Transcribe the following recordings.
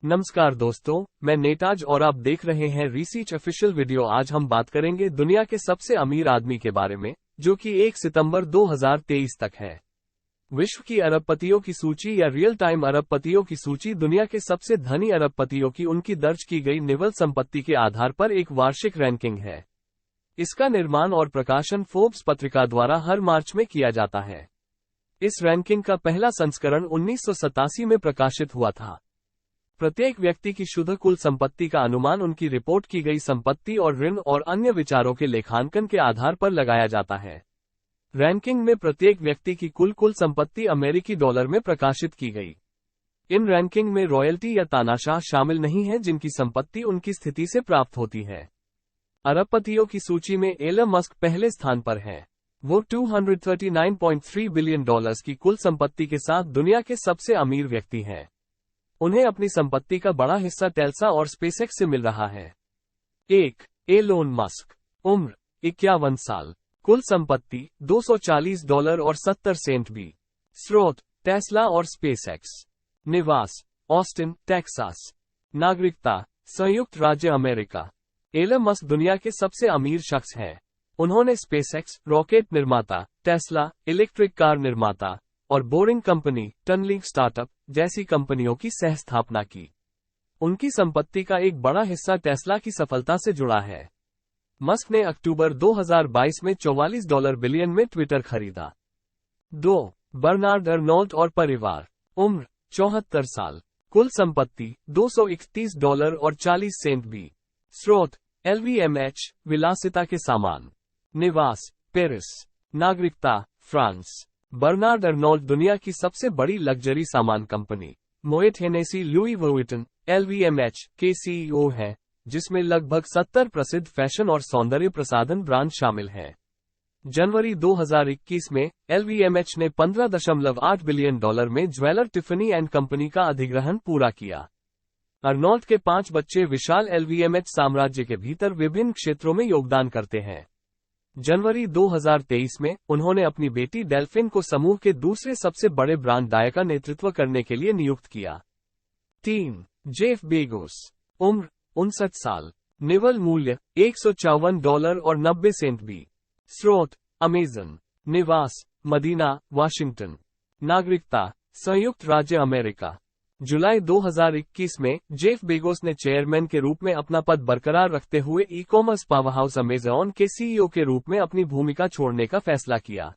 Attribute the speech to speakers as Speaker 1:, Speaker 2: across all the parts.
Speaker 1: नमस्कार दोस्तों, मैं नेताज और आप देख रहे हैं रिसर्च ऑफिशियल वीडियो। आज हम बात करेंगे दुनिया के सबसे अमीर आदमी के बारे में, जो कि 1 सितंबर 2023 तक है। विश्व की अरबपतियों की सूची या रियल टाइम अरबपतियों की सूची दुनिया के सबसे धनी अरबपतियों की उनकी दर्ज की गई निवल संपत्ति के आधार पर एक वार्षिक रैंकिंग है। इसका निर्माण और प्रकाशन फोर्ब्स पत्रिका द्वारा हर मार्च में किया जाता है। इस रैंकिंग का पहला संस्करण 1987 में प्रकाशित हुआ था। प्रत्येक व्यक्ति की शुद्ध कुल संपत्ति का अनुमान उनकी रिपोर्ट की गई संपत्ति और ऋण और अन्य विचारों के लेखांकन के आधार पर लगाया जाता है। रैंकिंग में प्रत्येक व्यक्ति की कुल संपत्ति अमेरिकी डॉलर में प्रकाशित की गई। इन रैंकिंग में रॉयल्टी या तानाशाह शामिल नहीं है, जिनकी संपत्ति उनकी स्थिति से प्राप्त होती है। अरबपतियों की सूची में एलन मस्क पहले स्थान पर है। वो $239.3 बिलियन की कुल संपत्ति के साथ दुनिया के सबसे अमीर व्यक्ति हैं। उन्हें अपनी संपत्ति का बड़ा हिस्सा टेल्सा और स्पेसएक्स से मिल रहा है। 1. Elon Musk. उम्र 51 साल। कुल संपत्ति $240 और 70 सेंट भी। स्रोत टेस्ला और स्पेसएक्स। निवास ऑस्टिन, टेक्सास। नागरिकता संयुक्त राज्य अमेरिका। एलन मस्क दुनिया के सबसे अमीर शख्स हैं। उन्होंने स्पेसएक्स, रॉकेट निर्माता, टेस्ला, इलेक्ट्रिक कार निर्माता और बोरिंग कंपनी, टनलिंग स्टार्टअप जैसी कंपनियों की सह स्थापना की। उनकी संपत्ति का एक बड़ा हिस्सा टेस्ला की सफलता से जुड़ा है। मस्क ने अक्टूबर 2022 में $44 बिलियन में ट्विटर खरीदा। 2. बर्नार्ड अर्नोल्ट और परिवार। उम्र 74 साल। कुल संपत्ति $231 और 40 सेंट भी। स्रोत LVMH, विलासिता के सामान। निवास पेरिस। नागरिकता फ्रांस। बर्नार्ड अर्नोल्ट दुनिया की सबसे बड़ी लग्जरी सामान company Moet Hennessy Louis Vuitton LVMH के CEO हैं, जिसमें लगभग 70 प्रसिद्ध फैशन और सौंदर्य प्रसाधन ब्रांड शामिल हैं। जनवरी 2021 में LVMH ने $15.8 बिलियन में ज्वेलर टिफनी एंड कंपनी का अधिग्रहण पूरा किया। अर्नोल्ट के 5 बच्चे विशाल LVMH साम्राज्य के भीतर विभिन्न क्षेत्रों में योगदान करते हैं। जनवरी 2023 में उन्होंने अपनी बेटी डेल्फिन को समूह के दूसरे सबसे बड़े ब्रांड डाय का नेतृत्व करने के लिए नियुक्त किया। 3. Jeff Bezos. उम्र 59 साल। निवल मूल्य $154 और 90 सेंट भी। स्रोत अमेजन। निवास मदीना, वाशिंगटन। नागरिकता संयुक्त राज्य अमेरिका। जुलाई 2021 में जेफ बेजोस ने चेयरमैन के रूप में अपना पद बरकरार रखते हुए ई-कॉमर्स पावरहाउस अमेज़न के CEO के रूप में अपनी भूमिका छोड़ने का फैसला किया।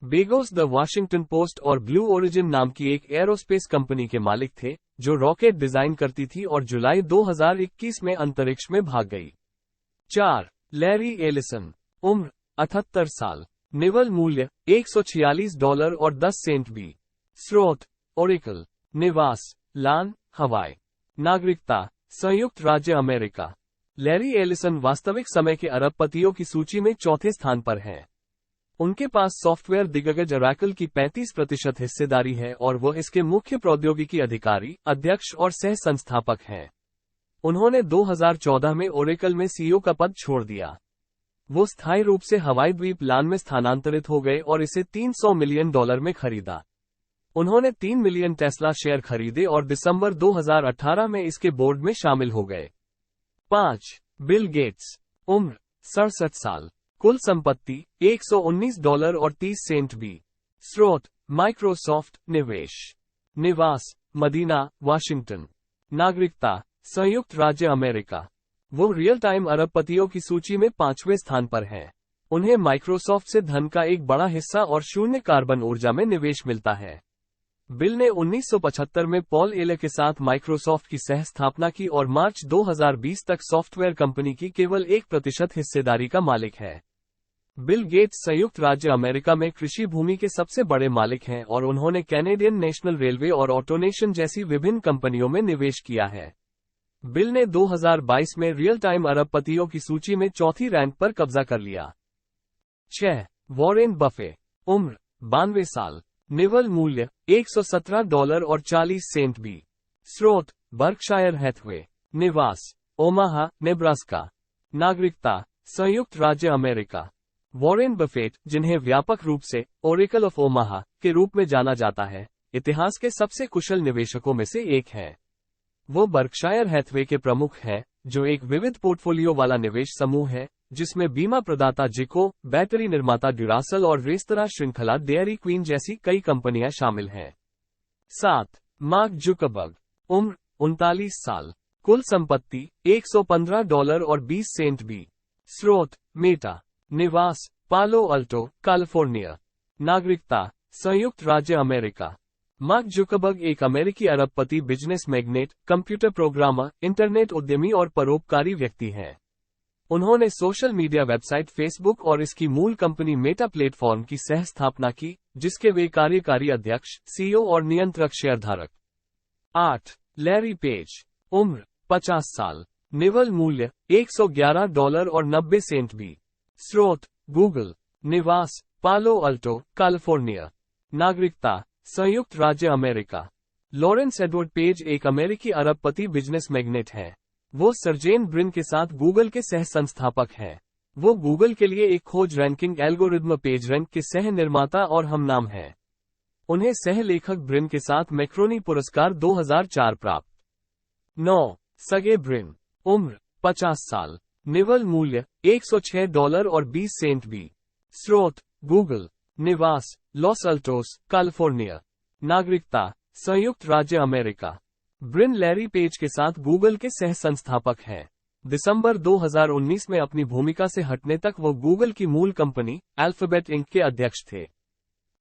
Speaker 1: बेजोस द वॉशिंगटन पोस्ट और ब्लू ओरिजिन नाम की एक एरोस्पेस कंपनी के मालिक थे, जो रॉकेट डिजाइन करती थी और जुलाई 2021 में अंतरिक्ष में भाग गई। 4. Larry Ellison. उम्र 78 साल। निवल मूल्य $146 और 10 सेंट भी। स्रोत ओरेकल। निवास लान, हवाई। नागरिकता संयुक्त राज्य अमेरिका। लैरी एलिसन वास्तविक समय के अरबपतियों की सूची में चौथे स्थान पर हैं। उनके पास सॉफ्टवेयर दिग्गज ओरेकल की 35% हिस्सेदारी है और वो इसके मुख्य प्रौद्योगिकी अधिकारी, अध्यक्ष और सह संस्थापक हैं। उन्होंने 2014 में ओरेकल में CEO का पद छोड़ दिया। वो स्थायी रूप से हवाई द्वीप लान में स्थानांतरित हो गए और इसे $300 मिलियन में खरीदा। उन्होंने 3 मिलियन टेस्ला शेयर खरीदे और दिसंबर 2018 में इसके बोर्ड में शामिल हो गए। 5. Bill Gates. उम्र 67 साल। कुल संपत्ति $119 और 30 सेंट भी। स्रोत माइक्रोसॉफ्ट, निवेश। निवास मदीना, वाशिंगटन। नागरिकता संयुक्त राज्य अमेरिका। वो रियल टाइम अरबपतियों की सूची में 5वें स्थान पर हैं। उन्हें माइक्रोसॉफ्ट से धन का एक बड़ा हिस्सा और शून्य कार्बन ऊर्जा में निवेश मिलता है। बिल ने 1975 में पॉल एले के साथ माइक्रोसॉफ्ट की सह स्थापना की और मार्च 2020 तक सॉफ्टवेयर कंपनी की केवल 1% हिस्सेदारी का मालिक है। बिल गेट्स संयुक्त राज्य अमेरिका में कृषि भूमि के सबसे बड़े मालिक हैं और उन्होंने कैनेडियन नेशनल रेलवे और ऑटोनेशन जैसी विभिन्न कंपनियों में निवेश किया है। बिल ने 2022 में रियल टाइम अरबपतियों की सूची में चौथी रैंक पर कब्जा कर लिया। 6. Warren Buffett. उम्र 92 साल। निवल मूल्य $117 और 40 सेंट भी। स्रोत बर्कशायर हैथवे। निवास ओमाहा, नेब्रास्का। नागरिकता संयुक्त राज्य अमेरिका। वॉरेन बफेट, जिन्हें व्यापक रूप से ओरेकल ऑफ ओमाहा के रूप में जाना जाता है, इतिहास के सबसे कुशल निवेशकों में से एक हैं। वो बर्कशायर हैथवे के प्रमुख हैं, जो एक विविध पोर्टफोलियो वाला निवेश समूह है, जिसमें बीमा प्रदाता जिको, बैटरी निर्माता ड्यूरासेल और रेस्तरां श्रृंखला डेयरी क्वीन जैसी कई कंपनियां शामिल हैं। 7. Mark Zuckerberg. उम्र 39 साल। कुल संपत्ति $115 और 20 सेंट भी। स्रोत मेटा। निवास पालो अल्टो, कैलिफोर्निया। नागरिकता संयुक्त राज्य अमेरिका। मार्क जुकरबर्ग एक अमेरिकी अरबपति, business magnet, computer programmer, internet उद्यमी और परोपकारी व्यक्ति हैं। उन्होंने सोशल मीडिया वेबसाइट फेसबुक और इसकी मूल कंपनी मेटा प्लेटफॉर्म की सह स्थापना की, जिसके वे कार्यकारी अध्यक्ष, सीईओ और नियंत्रक शेयरधारक। 8. Larry page. उम्र 50 साल। निवल मूल्य $111 और 90 सेंट भी। स्रोत गूगल। निवास पालो अल्टो, कैलिफोर्निया। नागरिकता संयुक्त राज्य अमेरिका। लॉरेंस एडवर्ड पेज एक अमेरिकी अरबपति, बिजनेस मैग्नेट हैं। वो सर्जेन ब्रिन के साथ गूगल के सह संस्थापक हैं। वो गूगल के लिए एक खोज रैंकिंग एल्गोरिदम पेजरैंक के सह निर्माता और हमनाम हैं। उन्हें सह लेखक ब्रिन के साथ मैक्रोनी पुरस्कार 2004 प्राप्त। 9. Sergey Brin. उम्र 50 साल। निवल मूल्य $106 और 20 सेंट भी। स्रोत गूगल। निवास लॉस अल्टोस, कैलिफोर्निया। नागरिकता संयुक्त राज्य अमेरिका। ब्रिन लैरी पेज के साथ गूगल के सह संस्थापक हैं। दिसंबर 2019 में अपनी भूमिका से हटने तक वो गूगल की मूल कंपनी अल्फाबेट इंक के अध्यक्ष थे।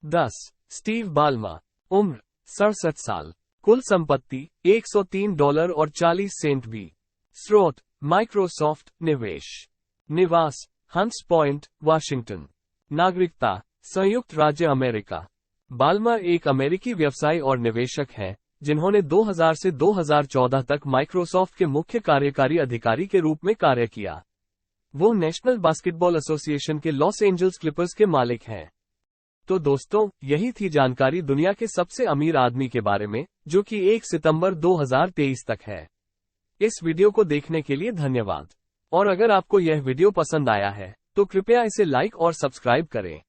Speaker 1: 10. स्टीव बाल्मा। उम्र 67 साल। कुल संपत्ति $103 और 40 सेंट भी। स्रोत माइक्रोसॉफ्ट। निवेश निवास हंट्स पॉइंट, वाशिंगटन। नागरिकता संयुक्त राज्य अमेरिका। बाल्मा एक अमेरिकी व्यवसायी और निवेशक हैं, जिन्होंने 2000 से 2014 तक माइक्रोसॉफ्ट के मुख्य कार्यकारी अधिकारी के रूप में कार्य किया। वो नेशनल बास्केटबॉल एसोसिएशन के लॉस एंजल्स क्लिपर्स के मालिक हैं। तो दोस्तों, यही थी जानकारी दुनिया के सबसे अमीर आदमी के बारे में, जो कि 1 सितंबर 2023 तक है। इस वीडियो को देखने के लिए धन्यवाद। और अगर आपको यह वीडियो पसंद आया है, तो कृपया इसे लाइक और सब्सक्राइब करें।